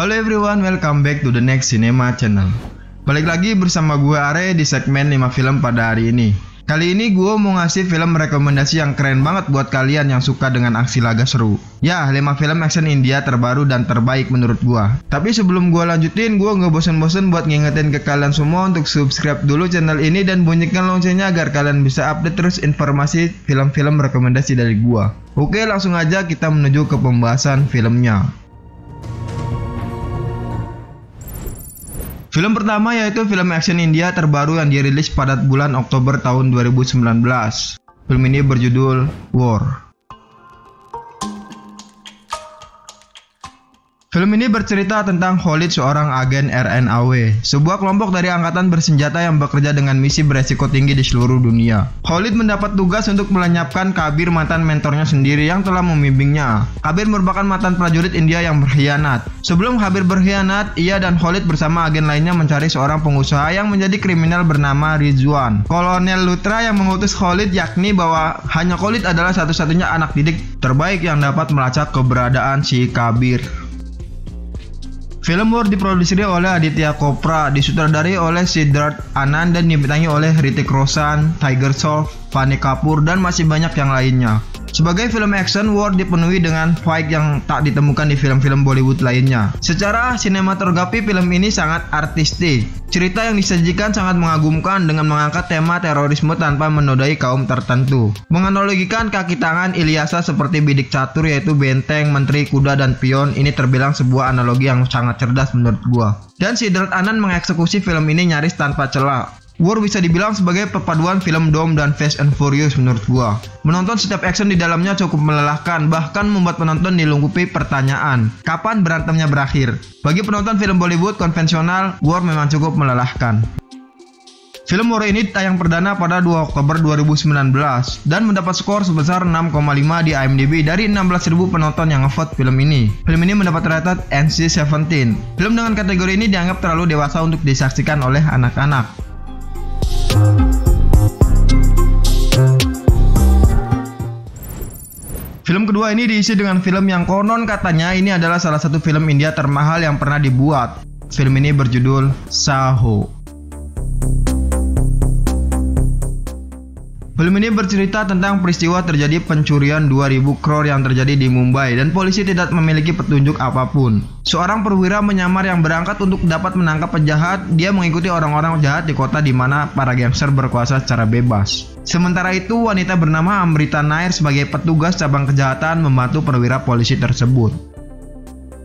Halo everyone, welcome back to the next cinema channel. Balik lagi bersama gue Are di segmen 5 film pada hari ini. Kali ini gue mau ngasih film rekomendasi yang keren banget buat kalian yang suka dengan aksi laga seru. Ya, 5 film action India terbaru dan terbaik menurut gue. Tapi sebelum gue lanjutin, gue gak bosen-bosen buat ngingetin ke kalian semua untuk subscribe dulu channel ini dan bunyikan loncengnya agar kalian bisa update terus informasi film-film rekomendasi dari gue. Oke, langsung aja kita menuju ke pembahasan filmnya. Film pertama yaitu film action India terbaru yang dirilis pada bulan Oktober tahun 2019. Film ini berjudul War. Film ini bercerita tentang Khalid, seorang agen RNAW, sebuah kelompok dari angkatan bersenjata yang bekerja dengan misi beresiko tinggi di seluruh dunia. Khalid mendapat tugas untuk melenyapkan Kabir, mantan mentornya sendiri yang telah membimbingnya. Kabir merupakan mantan prajurit India yang berkhianat. Sebelum Kabir berkhianat, ia dan Khalid bersama agen lainnya mencari seorang pengusaha yang menjadi kriminal bernama Rizwan. Kolonel Luthra yang mengutus Khalid yakni bahwa hanya Khalid adalah satu-satunya anak didik terbaik yang dapat melacak keberadaan si Kabir. Film War diproduksi oleh Aditya Chopra, disutradari oleh Siddharth Anand dan dibintangi oleh Hrithik Roshan, Tiger Shroff, Fanny Kapoor, dan masih banyak yang lainnya. Sebagai film action, War dipenuhi dengan fight yang tak ditemukan di film-film Bollywood lainnya. Secara sinematografi, film ini sangat artistik. Cerita yang disajikan sangat mengagumkan dengan mengangkat tema terorisme tanpa menodai kaum tertentu. Menganalogikan kaki tangan Ilyasa seperti bidik catur yaitu benteng, menteri, kuda, dan pion. Ini terbilang sebuah analogi yang sangat cerdas menurut gua. Dan Siddharth Anand mengeksekusi film ini nyaris tanpa celah. War bisa dibilang sebagai perpaduan film Dom dan Fast and Furious menurut gua. Menonton setiap action di dalamnya cukup melelahkan, bahkan membuat penonton dilungkupi pertanyaan, kapan berantemnya berakhir? Bagi penonton film Bollywood konvensional, War memang cukup melelahkan. Film War ini tayang perdana pada 2 Oktober 2019 dan mendapat skor sebesar 6,5 di IMDb dari 16.000 penonton yang ngevote film ini. Film ini mendapat rated NC-17. Film dengan kategori ini dianggap terlalu dewasa untuk disaksikan oleh anak-anak. Film kedua ini diisi dengan film yang konon katanya ini adalah salah satu film India termahal yang pernah dibuat. Film ini berjudul Saho. Film ini bercerita tentang peristiwa terjadi pencurian 2.000 crore yang terjadi di Mumbai dan polisi tidak memiliki petunjuk apapun. Seorang perwira menyamar yang berangkat untuk dapat menangkap penjahat. Dia mengikuti orang-orang jahat di kota di mana para gangster berkuasa secara bebas. Sementara itu, wanita bernama Amrita Nair sebagai petugas cabang kejahatan membantu perwira polisi tersebut.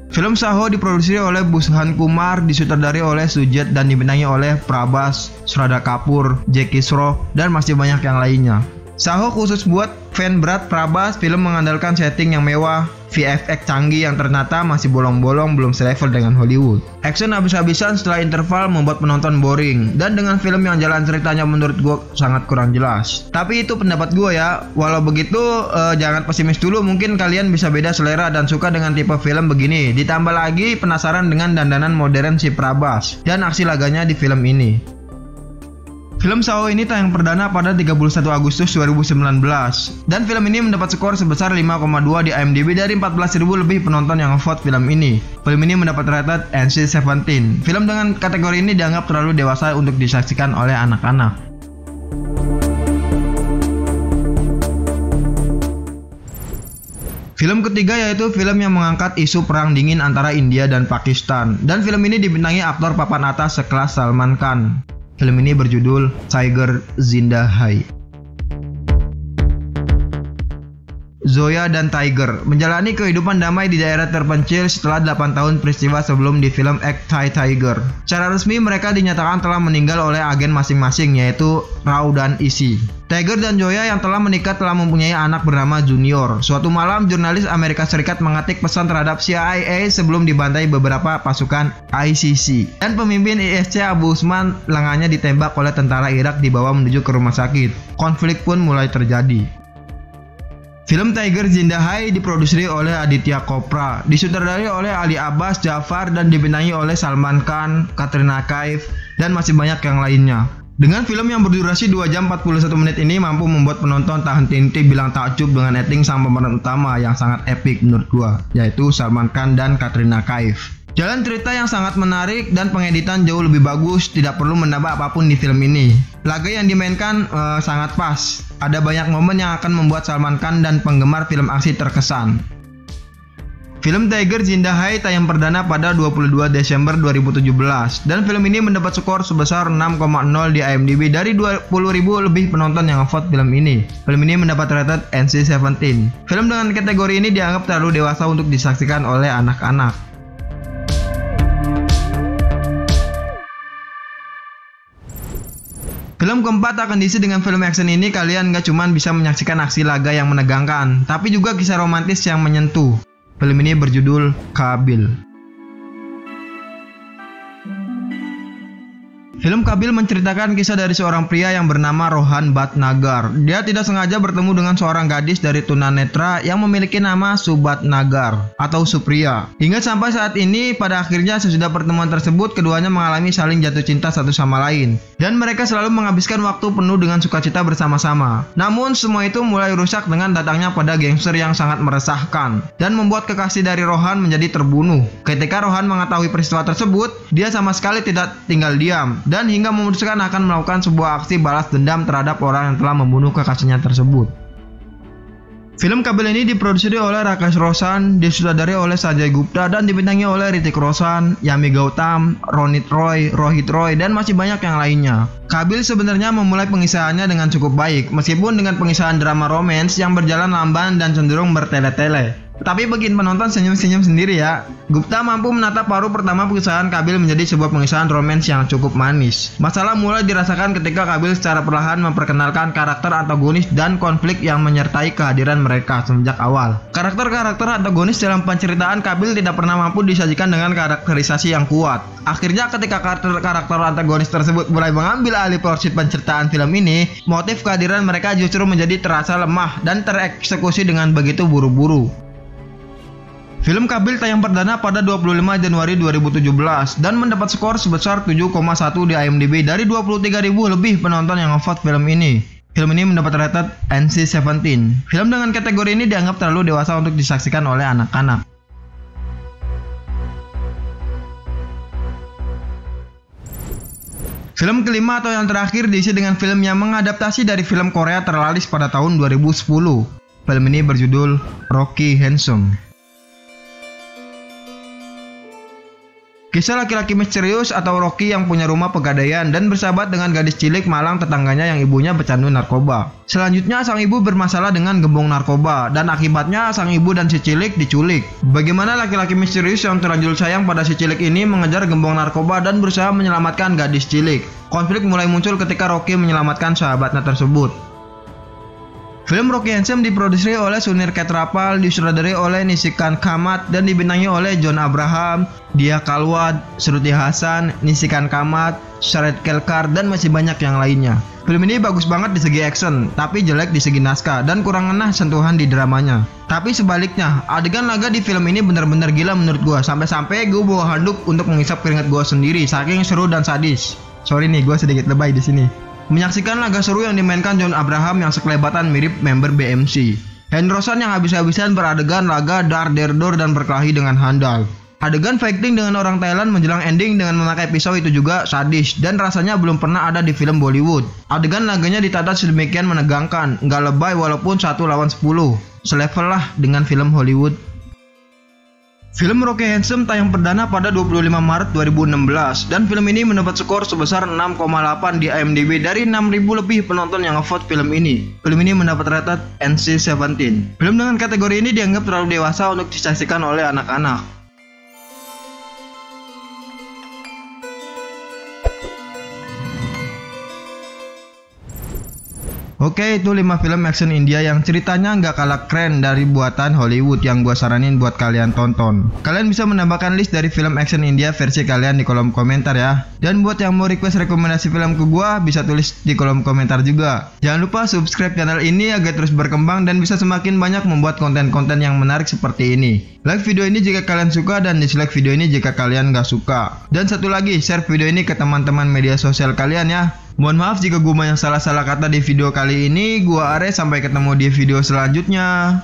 Film Saho diproduksi oleh Bhushan Kumar, disutradari oleh Sujit dan dibintangi oleh Prabhas, Shraddha Kapoor, Jackie Shroff, dan masih banyak yang lainnya. Saho khusus buat fan berat Prabhas. Film mengandalkan setting yang mewah, VFX canggih yang ternyata masih bolong-bolong, belum selevel dengan Hollywood. Action habis-habisan setelah interval membuat penonton boring, dan dengan film yang jalan ceritanya menurut gue sangat kurang jelas. Tapi itu pendapat gue ya. Walau begitu, jangan pesimis dulu, mungkin kalian bisa beda selera dan suka dengan tipe film begini. Ditambah lagi penasaran dengan dandanan modern si Prabhas dan aksi laganya di film ini. Film Saho ini tayang perdana pada 31 Agustus 2019 dan film ini mendapat skor sebesar 5,2 di IMDb dari 14.000 lebih penonton yang ngevote film ini. Film ini mendapat rated NC-17. Film dengan kategori ini dianggap terlalu dewasa untuk disaksikan oleh anak-anak. Film ketiga yaitu film yang mengangkat isu perang dingin antara India dan Pakistan, dan film ini dibintangi aktor papan atas sekelas Salman Khan. Film ini berjudul Tiger Zinda Hai. Zoya dan Tiger menjalani kehidupan damai di daerah terpencil setelah 8 tahun peristiwa sebelum di film Act Thai Tiger. Secara resmi mereka dinyatakan telah meninggal oleh agen masing-masing yaitu Rao dan Isi. Tiger dan Zoya yang telah menikah telah mempunyai anak bernama Junior. Suatu malam jurnalis Amerika Serikat mengetik pesan terhadap CIA sebelum dibantai beberapa pasukan ICC. Dan pemimpin ISC Abu Usman lengannya ditembak oleh tentara Irak dibawa menuju ke rumah sakit. Konflik pun mulai terjadi. Film Tiger Zinda Hai diproduksi oleh Aditya Chopra, disutradari oleh Ali Abbas Jafar dan dibintangi oleh Salman Khan, Katrina Kaif, dan masih banyak yang lainnya. Dengan film yang berdurasi 2 jam 41 menit ini mampu membuat penonton tak henti-henti bilang takjub dengan acting sang pemeran utama yang sangat epik menurut gua, yaitu Salman Khan dan Katrina Kaif. Jalan cerita yang sangat menarik dan pengeditan jauh lebih bagus, tidak perlu menambah apapun di film ini. Laga yang dimainkan sangat pas. Ada banyak momen yang akan membuat Salman Khan dan penggemar film aksi terkesan. Film Tiger Zinda Hai tayang perdana pada 22 Desember 2017 dan film ini mendapat skor sebesar 6,0 di IMDb dari 20.000 lebih penonton yang ngevote film ini. Film ini mendapat rated NC-17. Film dengan kategori ini dianggap terlalu dewasa untuk disaksikan oleh anak-anak. Film keempat akan diisi dengan film action ini. Kalian gak cuma bisa menyaksikan aksi laga yang menegangkan, tapi juga kisah romantis yang menyentuh. Film ini berjudul Kabil. Film Kabil menceritakan kisah dari seorang pria yang bernama Rohan Bhatnagar. Dia tidak sengaja bertemu dengan seorang gadis dari tunanetra yang memiliki nama Subhatnagar atau Supriya. Hingga sampai saat ini, pada akhirnya sesudah pertemuan tersebut, keduanya mengalami saling jatuh cinta satu sama lain. Dan mereka selalu menghabiskan waktu penuh dengan sukacita bersama-sama. Namun semua itu mulai rusak dengan datangnya pada gangster yang sangat meresahkan dan membuat kekasih dari Rohan menjadi terbunuh. Ketika Rohan mengetahui peristiwa tersebut, dia sama sekali tidak tinggal diam dan hingga memutuskan akan melakukan sebuah aksi balas dendam terhadap orang yang telah membunuh kekasihnya tersebut. Film Kabil ini diproduksi oleh Rakesh Roshan, disutradari oleh Sanjay Gupta dan dibintangi oleh Hrithik Roshan, Yami Gautam, Ronit Roy, Rohit Roy, dan masih banyak yang lainnya. Kabil sebenarnya memulai pengisahannya dengan cukup baik, meskipun dengan pengisahan drama romance yang berjalan lamban dan cenderung bertele-tele. Tapi bikin penonton senyum-senyum sendiri ya. Gupta mampu menata paruh pertama pengisahan Kabil menjadi sebuah pengisahan romance yang cukup manis. Masalah mulai dirasakan ketika Kabil secara perlahan memperkenalkan karakter antagonis dan konflik yang menyertai kehadiran mereka sejak awal. Karakter-karakter antagonis dalam penceritaan Kabil tidak pernah mampu disajikan dengan karakterisasi yang kuat. Akhirnya ketika karakter antagonis tersebut mulai mengambil alih porsi penceritaan film ini, motif kehadiran mereka justru menjadi terasa lemah dan tereksekusi dengan begitu buru-buru. Film Kabil tayang perdana pada 25 Januari 2017 dan mendapat skor sebesar 7,1 di IMDb dari 23.000 lebih penonton yang ngevote film ini. Film ini mendapat rated NC-17. Film dengan kategori ini dianggap terlalu dewasa untuk disaksikan oleh anak-anak. Film kelima atau yang terakhir diisi dengan film yang mengadaptasi dari film Korea terlaris pada tahun 2010. Film ini berjudul Rocky Handsome. Kisah laki-laki misterius atau Rocky yang punya rumah pegadaian dan bersahabat dengan gadis cilik malang tetangganya yang ibunya pecandu narkoba. Selanjutnya sang ibu bermasalah dengan gembong narkoba dan akibatnya sang ibu dan si cilik diculik. Bagaimana laki-laki misterius yang terlanjur sayang pada si cilik ini mengejar gembong narkoba dan berusaha menyelamatkan gadis cilik. Konflik mulai muncul ketika Rocky menyelamatkan sahabatnya tersebut. Film Rocky Handsome diproduksi oleh Sunir Khetrapal, disutradari oleh Nishikan Kamath dan dibintangi oleh John Abraham, Dia Kalwad, Shruti Hassan, Nishikan Kamath, Shared Kelkar, dan masih banyak yang lainnya. Film ini bagus banget di segi action, tapi jelek di segi naskah dan kurang ngena sentuhan di dramanya. Tapi sebaliknya, adegan laga di film ini benar-benar gila menurut gua. Sampai-sampai gua bawa handuk untuk mengisap keringat gua sendiri, saking seru dan sadis. Sorry nih, gua sedikit lebay di sini. Menyaksikan laga seru yang dimainkan John Abraham yang sekelebatan mirip member BMC. Hendrosan yang habis-habisan beradegan laga dar-der-dor dan berkelahi dengan handal. Adegan fighting dengan orang Thailand menjelang ending dengan memakai pisau itu juga sadis dan rasanya belum pernah ada di film Bollywood. Adegan laganya ditata sedemikian menegangkan, nggak lebay walaupun 1 lawan 10. Selevel lah dengan film Hollywood. Film Rocky Handsome tayang perdana pada 25 Maret 2016 dan film ini mendapat skor sebesar 6,8 di IMDb dari 6.000 lebih penonton yang ngevote film ini. Film ini mendapat rated NC-17. Film dengan kategori ini dianggap terlalu dewasa untuk disaksikan oleh anak-anak. Oke, itu 5 film action India yang ceritanya nggak kalah keren dari buatan Hollywood yang gua saranin buat kalian tonton. Kalian bisa menambahkan list dari film action India versi kalian di kolom komentar ya. Dan buat yang mau request rekomendasi film ke gua, bisa tulis di kolom komentar juga. Jangan lupa subscribe channel ini agar terus berkembang dan bisa semakin banyak membuat konten-konten yang menarik seperti ini. Like video ini jika kalian suka dan dislike video ini jika kalian nggak suka. Dan satu lagi, share video ini ke teman-teman media sosial kalian ya. Mohon maaf jika gue banyak salah-salah kata di video kali ini. Gua Are, sampai ketemu di video selanjutnya.